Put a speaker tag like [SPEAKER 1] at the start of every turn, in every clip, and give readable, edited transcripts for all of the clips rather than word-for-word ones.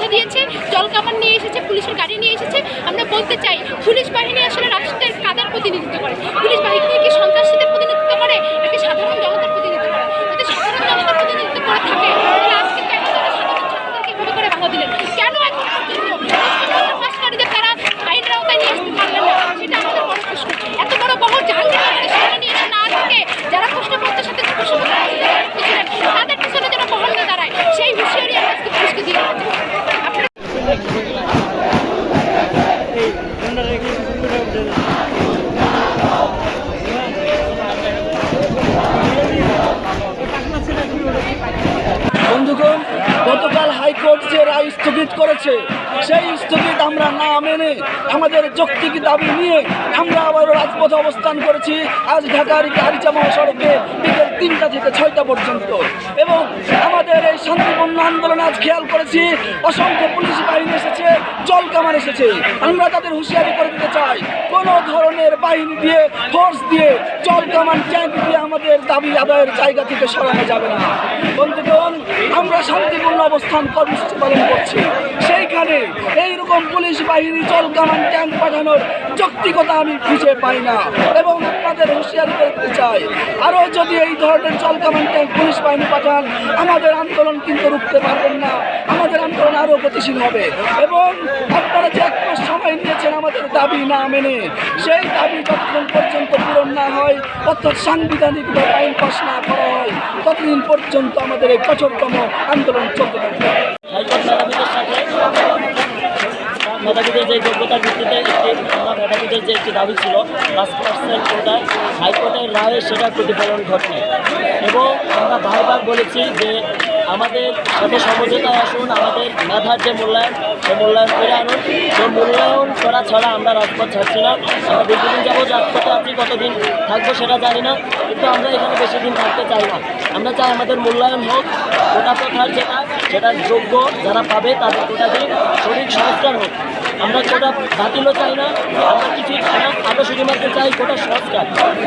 [SPEAKER 1] বাধা দিয়েছে, জল কামান নিয়ে এসেছে, পুলিশের গাড়ি নিয়ে এসেছে। আমরা বলতে চাই পুলিশ বাহিনী আসলে রাষ্ট্রের কাদের প্রতিনিধিত্ব করে? পুলিশ বাহিনী কি সন্ত্রাসীদের প্রতিনিধিত্ব করে নাকি সাধারণ জনতার প্রতিনিধিত্ব করে? যদি সাধারণ জনতার প্রতিনিধিত্ব করে থাকে তাহলে আজকে কেন তারা সাধারণ ছাত্রদেরকে এভাবে করে বাধা দিলেন? কেন এখন পর্যন্ত পাশকারীদের তারা আইনের আওতায় নিয়ে আসতে পারলেন না? সেটা আমাদের বড় প্রশ্ন। এত বড় বহর জাহাঙ্গীরনগরে সেখানে নিয়ে এসে না থাকে, যারা প্রশ্নপত্রের সাথে তাদের পিছনে যেন বহর না দাঁড়ায়, সেই হুঁশিয়ারি আমরা আজকে পুলিশকে দিয়ে
[SPEAKER 2] বন্ধুগণ, গতকাল হাইকোর্ট যে রায় স্থগিত করেছে, সেই স্থগিত আমরা না মেনে আমাদের যৌক্তিক দাবি নিয়ে আমরা আবারও রাজপথে অবস্থান করেছি। আজ ঢাকার গাড়িচা মহাসড়কে বিকেল 3টা থেকে 6টা পর্যন্ত। এবং আমাদের এই শান্তিপূর্ণ আন্দোলনে আজ খেয়াল করেছি অসংখ্য পুলিশ বাহিনী এসেছে, জল কামান এসেছে। আমরা তাদের হুঁশিয়ারি করে দিতে চাই, কোনো ধরনের বাহিনী দিয়ে, ফোর্স দিয়ে, জল কামান ট্যাঙ্ক দিয়ে আমাদের দাবি আদায়ের জায়গা থেকে সরানো যাবে না। বন্ধুগণ, আমরা শান্তিপূর্ণ অবস্থান কর্মসূচি পালন করছি, সেইখানে এইরকম পুলিশ বাহিনী জল কামান ট্যাঙ্ক পাঠানোর যৌক্তিকতা আমি খুঁজে পাই না। এবং আপনাদের হুঁশিয়ারি করে দিতে চাই, আরও যদি এই ধরনের জল কামান ট্যাঙ্ক পুলিশ বাহিনী পাঠান, আমাদের আন্দোলন কিন্তু রুখতে পারবেন না। আমাদের আন্দোলন আরও গতিশীল হবে। এবং আপনারা যে 1 মাস সময় নিয়েছেন আমাদের দাবি না মেনে, সেই দাবি যতক্ষণ পর্যন্ত পূরণ না হয়, অর্থাৎ সাংবিধানিকভাবে আইন পাস না করা হয়, ততদিন পর্যন্ত আমাদের এই কঠোরতম আন্দোলন চলতে থাকবে।
[SPEAKER 3] মেধাবীদের যে যোগ্যতার ভিত্তিতে মেধাবীদের যে একটি দাবি ছিল 5% কোটা, হাইকোর্টের রায়ে সেটা প্রতিফলন ঘটে। এবং আমরা বারবার বলেছি যে আমাদের সাথে সমঝোতায় আসুন, আমাদের মেধার যে মূল্যায়ন, সে মূল্যায়ন করে আনুন। সে মূল্যায়ন করা ছাড়া আমরা রাজপথ ছাড়ছি না। আমরা দীর্ঘদিন যাবৎ রাজপথে আছি, কতদিন থাকবো সেটা জানি না, কিন্তু আমরা এখানে বেশি দিন থাকতে চাই না। আমরা চাই আমাদের মূল্যায়ন হোক, কোটা প্রথার যেটা যোগ্য যারা পাবে তাদের কোটা দিন, সঠিক সংস্কার হোক। আমরা কোটা বাতিলও চাই না, আমরা কিছুই চাই না, আমরা শুধুমাত্র চাই কোটা সংস্কার।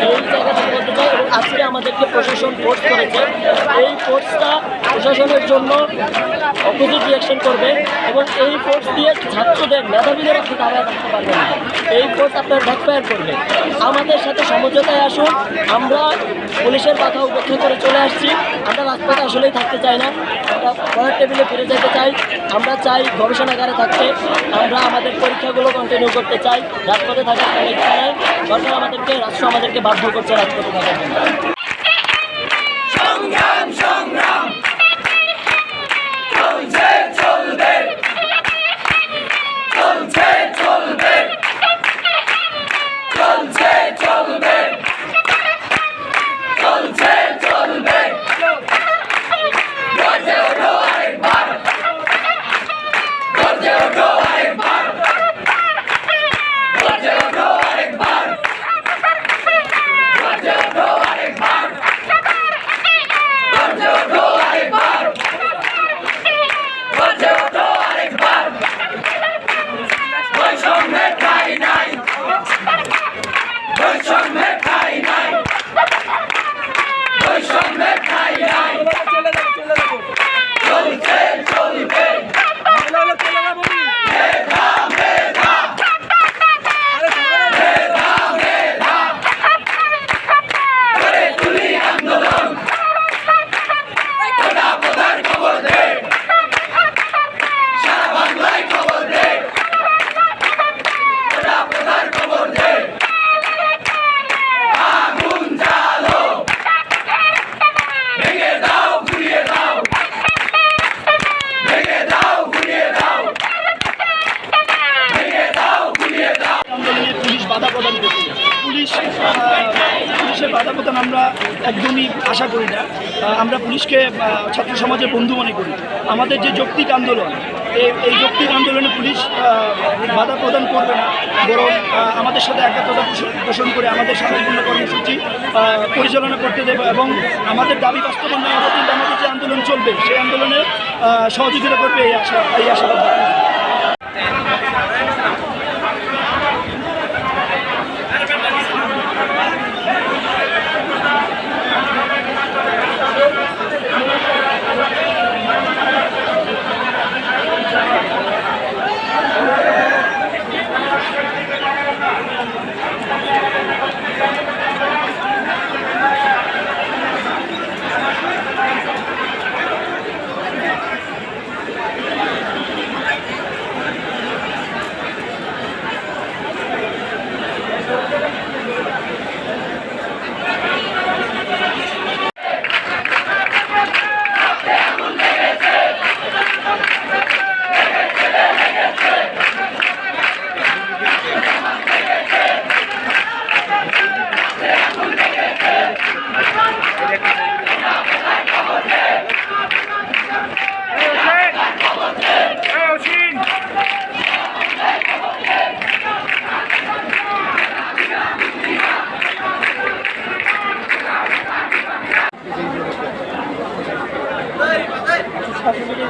[SPEAKER 3] এই জায়গা থেকে বলতে চাই। এবং আজকে আমাদেরকে প্রশাসন ফোর্স করেছে, এই ফোর্সটা প্রশাসনের জন্য অপোজিট রিয়াকশন করবে। এবং এই ফোর্স দিয়ে ছাত্রদের, মেধাবীদের আপনি দাঁড়ায় রাখতে পারবেন না। এই ফোর্স আপনার ব্যাকফায়ার করবে। আমাদের সাথে সমঝোতায় আসুন। আমরা পুলিশের বাধা উপেক্ষা করে চলে আসছি। আমরা রাজপথে আসলেই থাকতে চাই না, আমরা পড়ার টেবিলে ফিরে যেতে চাই। আমরা চাই গবেষণাগারে থাকতে, আমরা আমাদের পরীক্ষাগুলো কন্টিনিউ করতে চাই। রাজপথে থাকার কোনো ইচ্ছা নাই। সরকার আমাদেরকে, রাষ্ট্র আমাদেরকে বাধ্য করছে রাজপথে থাকার জন্য।
[SPEAKER 4] সংগ্রাম সংগ্রাম চলছে চলবে, চলছে চলবে, চলছে চলবে, চলছে চলবে। গর্জে ওঠো আরেকবার, গর্জে ওঠো আরেকবার, গর্জে ওঠো আরেকবার, গর্জে ওঠো আরেকবার, গর্জে ওঠো আরেকবার, গর্জে ওঠো আরেকবার। বৈষম্যের ঠাঁই নাই, বৈষম্যের ঠাঁই নাই, বৈষম্যের ঠাঁই নাই। চলছে চলবে, মেধা মেধা, মেধা মেধা, করে তুলি আন্দোলন। কোটা প্রধান খবর দে, সারা বাংলায় খবর দে, কোটা প্রধান খবর দে। আগুন জ্বালো, ভেঙে দাও ঘুরিয়ে দাও, ভেঙে দাও ঘুরিয়ে দাও, ভেঙে দাও ঘুরিয়ে দাও।
[SPEAKER 2] আন্দোলনে পুলিশ বাধা প্রদান করছে। পুলিশের বাধা প্রদান আমরা একদমই আশা করি না। আমরা পুলিশকে ছাত্র সমাজের বন্ধু মনে করি। আমাদের যে যৌক্তিক আন্দোলন, এই যৌক্তিক আন্দোলনে পুলিশ বাধা প্রদান করবে না, বরং আমাদের সাথে একাত্মতা পোষণ করে আমাদের শান্তিপূর্ণ কর্মসূচি পরিচালনা করতে দেবে এবং আমাদের দাবি বাস্তবায়ন না হওয়া পর্যন্ত আমাদের যে আন্দোলন চলবে, সেই আন্দোলনে সহযোগিতা করবে এই আশাবাদ।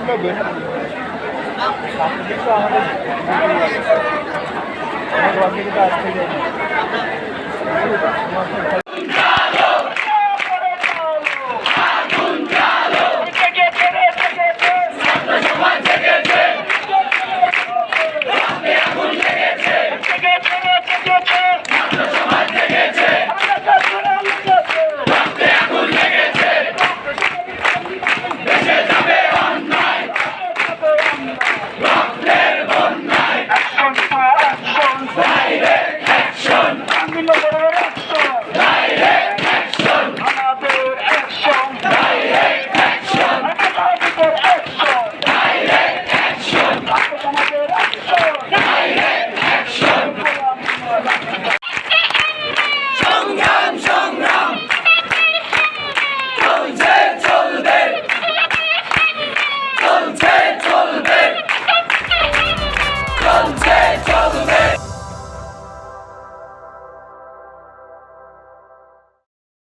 [SPEAKER 4] Direct